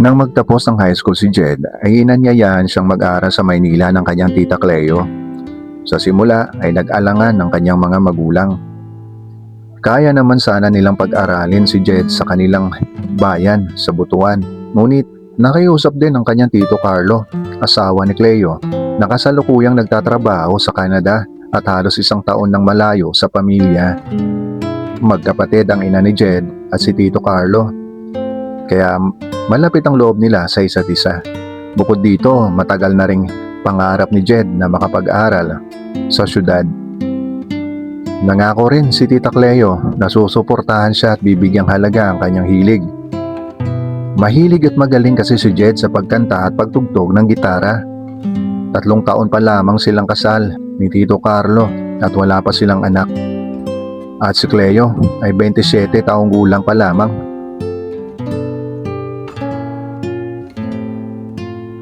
Nang magtapos ng high school si Jed, ay inanyayahan siyang mag-aral sa Maynila ng kanyang tita Cleo. Sa simula ay nag-alangan ng kanyang mga magulang. Kaya naman sana nilang pag-aralin si Jed sa kanilang bayan sa Butuan. Ngunit nakiusap din ang kanyang tito Carlo, asawa ni Cleo, na kasalukuyang nagtatrabaho sa Canada at halos isang taon nang malayo sa pamilya. Magkapatid ang ina ni Jed at si tito Carlo. Kaya malapit ang loob nila sa isa't isa. Bukod dito, matagal na ring pangarap ni Jed na makapag-aral sa syudad. Nangako rin si Tita Cleo na susuportahan siya at bibigyang halaga ang kanyang hilig. Mahilig at magaling kasi si Jed sa pagkanta at pagtugtog ng gitara. 3 taon pa lamang silang kasal ni Tito Carlo at wala pa silang anak. At si Cleo ay 27 taong gulang pa lamang.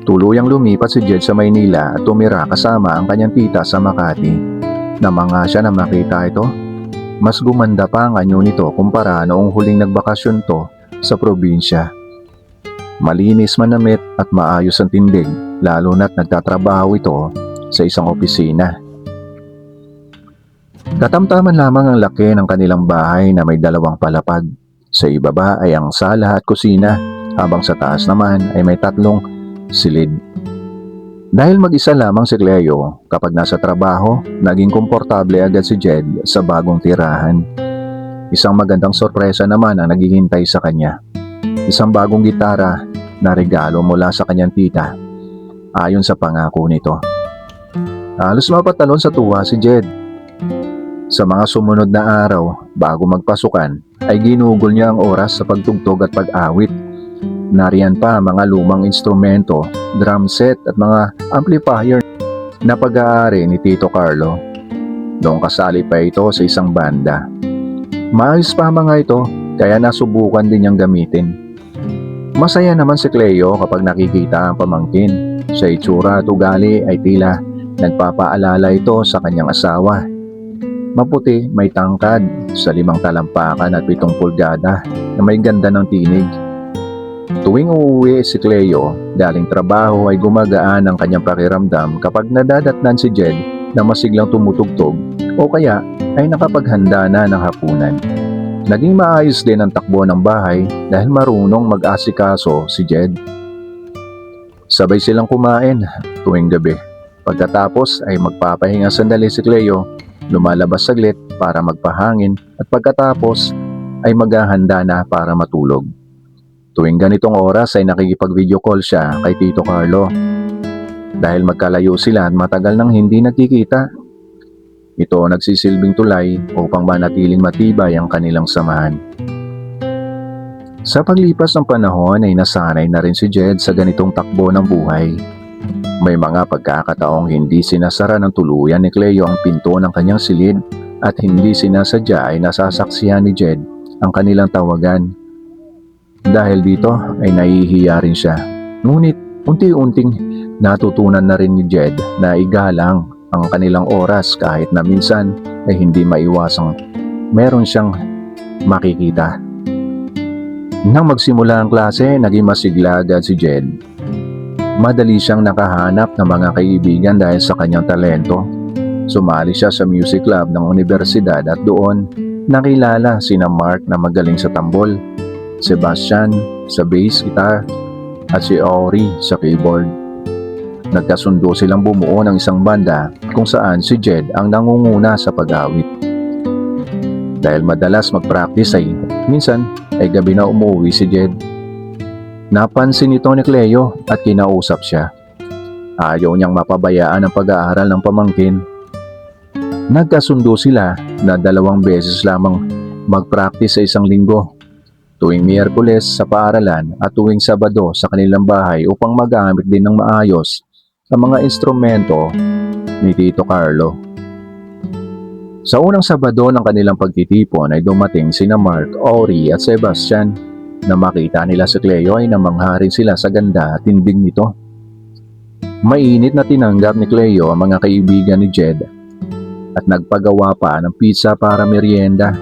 Tuluyang lumipat si Jed sa Maynila at tumira kasama ang kanyang tita sa Makati. Namanga siya na makita ito. Mas gumanda pa ang anyo nito kumpara noong huling nagbakasyon to sa probinsya. Malinis, manamit at maayos ang tindig, lalo na't nagtatrabaho ito sa isang opisina. Katamtaman lamang ang laki ng kanilang bahay na may 2 palapag. Sa ibaba ay ang sala at kusina, habang sa taas naman ay may 3 silid. Dahil mag-isa lamang si Cleo, kapag nasa trabaho, naging komportable agad si Jed sa bagong tirahan. Isang magandang sorpresa naman ang naghihintay sa kanya. Isang bagong gitara na regalo mula sa kanyang tita, ayon sa pangako nito. Halos mapatalon sa tuwa si Jed. Sa mga sumunod na araw, bago magpasukan, ay ginugol niya ang oras sa pagtugtog at pag-awit. Nariyan pa mga lumang instrumento, drum set at mga amplifier na pag-aari ni Tito Carlo. Noong kasali pa ito sa isang banda. Maayos pa mga ito, kaya nasubukan din niyang gamitin. Masaya naman si Cleo kapag nakikita ang pamangkin. Sa itsura at ugali ay tila nagpapaalala ito sa kanyang asawa. Maputi, may tangkad, sa 5 talampakan at 7 pulgada na may ganda ng tinig. Tuwing uuwi si Cleo galing trabaho ay gumagaan ang kanyang pakiramdam kapag nadadatnan si Jed na masiglang tumutugtog o kaya ay nakapaghanda na ng hapunan. Naging maayos din ang takbo ng bahay dahil marunong mag-asikaso si Jed. Sabay silang kumain tuwing gabi. Pagkatapos ay magpapahinga sandali si Cleo, lumalabas saglit para magpahangin at pagkatapos ay maghahanda na para matulog. Tuwing ganitong oras ay nakikipag-video call siya kay Tito Carlo. Dahil magkalayo sila at matagal nang hindi nagkikita. Ito nagsisilbing tulay upang manatiling matibay ang kanilang samahan. Sa paglipas ng panahon ay nasanay na rin si Jed sa ganitong takbo ng buhay. May mga pagkakataong hindi sinasara ng tuluyan ni Cleo ang pinto ng kanyang silid at hindi sinasadya ay nasasaksihan ni Jed ang kanilang tawagan. Dahil dito ay nahihiya rin siya. Ngunit unti-unting natutunan na rin ni Jed na igalang ang kanilang oras kahit na minsan ay hindi maiwasang meron siyang makikita. Nang magsimula ang klase, naging masigla agad si Jed. Madali siyang nakahanap ng mga kaibigan dahil sa kanyang talento. Sumali siya sa music club ng universidad at doon nakilala sina Mark na magaling sa tambol, Sebastian sa bass guitar at si Ori sa keyboard. Nagkasundo silang bumuo ng isang banda kung saan si Jed ang nangunguna sa pag-awit. Dahil madalas mag-practice ay minsan ay gabi na umuwi si Jed. Napansin ito ni Cleo at kinausap siya. Ayaw niyang mapabayaan ang pag-aaral ng pamangkin. Nagkasundo sila na 2 beses lamang mag-practice sa isang linggo. Tuwing Miyerkules sa paaralan at tuwing Sabado sa kanilang bahay upang magamit din ng maayos ang mga instrumento ni Tito Carlo. Sa unang Sabado ng kanilang pagtitipon ay dumating sina Mark, Ori at Sebastian. Na makita nila si Cleo ay namangha rin sila sa ganda at tindig nito. Mainit na tinanggap ni Cleo ang mga kaibigan ni Jed at nagpagawa pa ng pizza para merienda.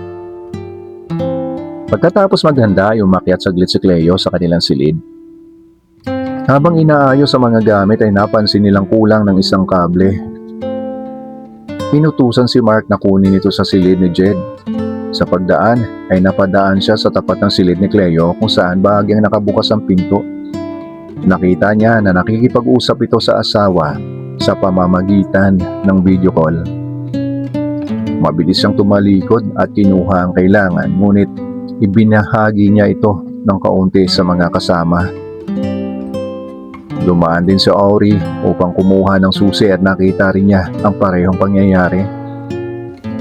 Pagkatapos maghanda ay umakyat saglit si Cleo sa kanilang silid. Habang inaayos ang mga gamit ay napansin nilang kulang ng isang kable. Inutusan si Mark na kunin ito sa silid ni Jed. Sa pagdaan ay napadaan siya sa tapat ng silid ni Cleo kung saan bahagyang nakabukas ang pinto. Nakita niya na nakikipag-usap ito sa asawa sa pamamagitan ng video call. Mabilis siyang tumalikod at kinuha ang kailangan, ngunit ibinahagi niya ito ng kaunti sa mga kasama. Dumaan din si Ori upang kumuha ng susi at nakita rin niya ang parehong pangyayari.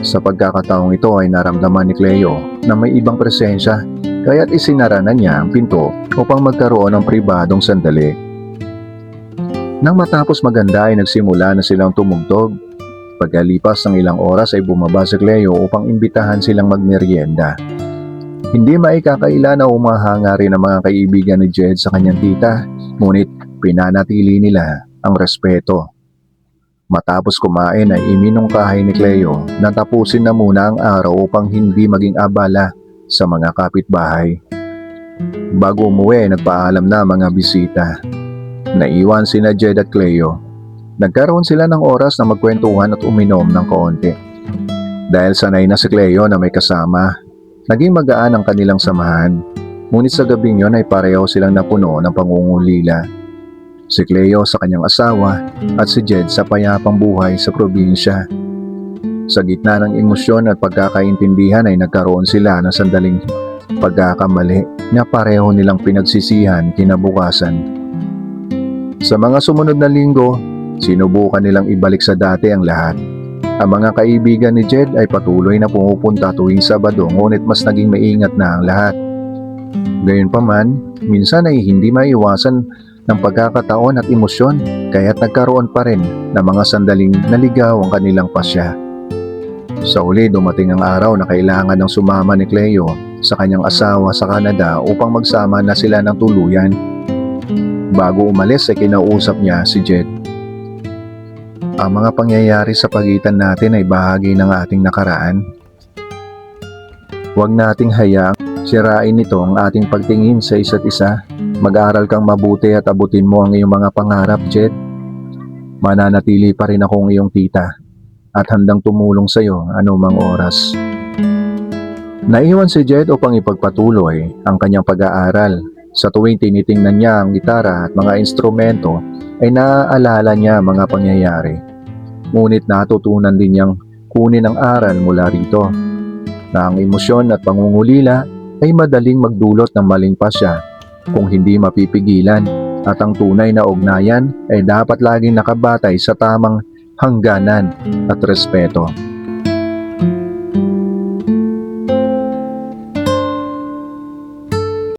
Sa pagkakataong ito ay naramdaman ni Cleo na may ibang presensya, kaya't isinara na niya ang pinto upang magkaroon ng pribadong sandali. Nang matapos maganda ay nagsimula na silang tumugtog. Pagkalipas ng ilang oras ay bumaba si Cleo upang imbitahan silang magmeryenda. Hindi maikakaila na umahanga rin ang mga kaibigan ni Jed sa kanyang tita, ngunit pinanatili nila ang respeto. Matapos kumain ay iminungkahi ni Cleo na tapusin na muna ang araw upang hindi maging abala sa mga kapitbahay. Bago umuwi ay nagpaalam na mga bisita. Naiwan sina Jed at Cleo. Nagkaroon sila ng oras na magkwentuhan at uminom ng kaunti. Dahil sanay na si Cleo na may kasama, naging magaan ang kanilang samahan. Ngunit sa gabing yon ay pareho silang napuno ng pangungulila. Si Cleo sa kanyang asawa at si Jed sa payapang buhay sa probinsya. Sa gitna ng emosyon at pagkakaintindihan ay nagkaroon sila ng sandaling pagkakamali na pareho nilang pinagsisihan kinabukasan. Sa mga sumunod na linggo, sinubukan nilang ibalik sa dati ang lahat. Ang mga kaibigan ni Jed ay patuloy na pumupunta tuwing Sabado, ngunit mas naging maingat na ang lahat. Gayunpaman, minsan ay hindi maiwasan ng pagkakataon at emosyon, kaya't nagkaroon pa rin ng mga sandaling naligaw ang kanilang pasya. Sa uli, dumating ang araw na kailangan ng sumama ni Cleo sa kanyang asawa sa Canada upang magsama na sila ng tuluyan. Bago umalis ay kinausap niya si Jed. Ang mga pangyayari sa pagitan natin ay bahagi ng ating nakaraan. Huwag nating hayaang sirain nito ang ating pagtingin sa isa't isa. Mag-aral kang mabuti at abutin mo ang iyong mga pangarap, Jed. Mananatili pa rin akong iyong tita at handang tumulong sa iyo anumang oras. Naiwan si Jed upang ipagpatuloy ang kanyang pag-aaral. Sa tuwing tinitingnan niya ang gitara at mga instrumento ay naaalala niya mga pangyayari. Ngunit natutunan din niyang kunin ang aral mula rito, na ang emosyon at pangungulila ay madaling magdulot ng maling pasya kung hindi mapipigilan, at ang tunay na ugnayan ay dapat laging nakabatay sa tamang hangganan at respeto.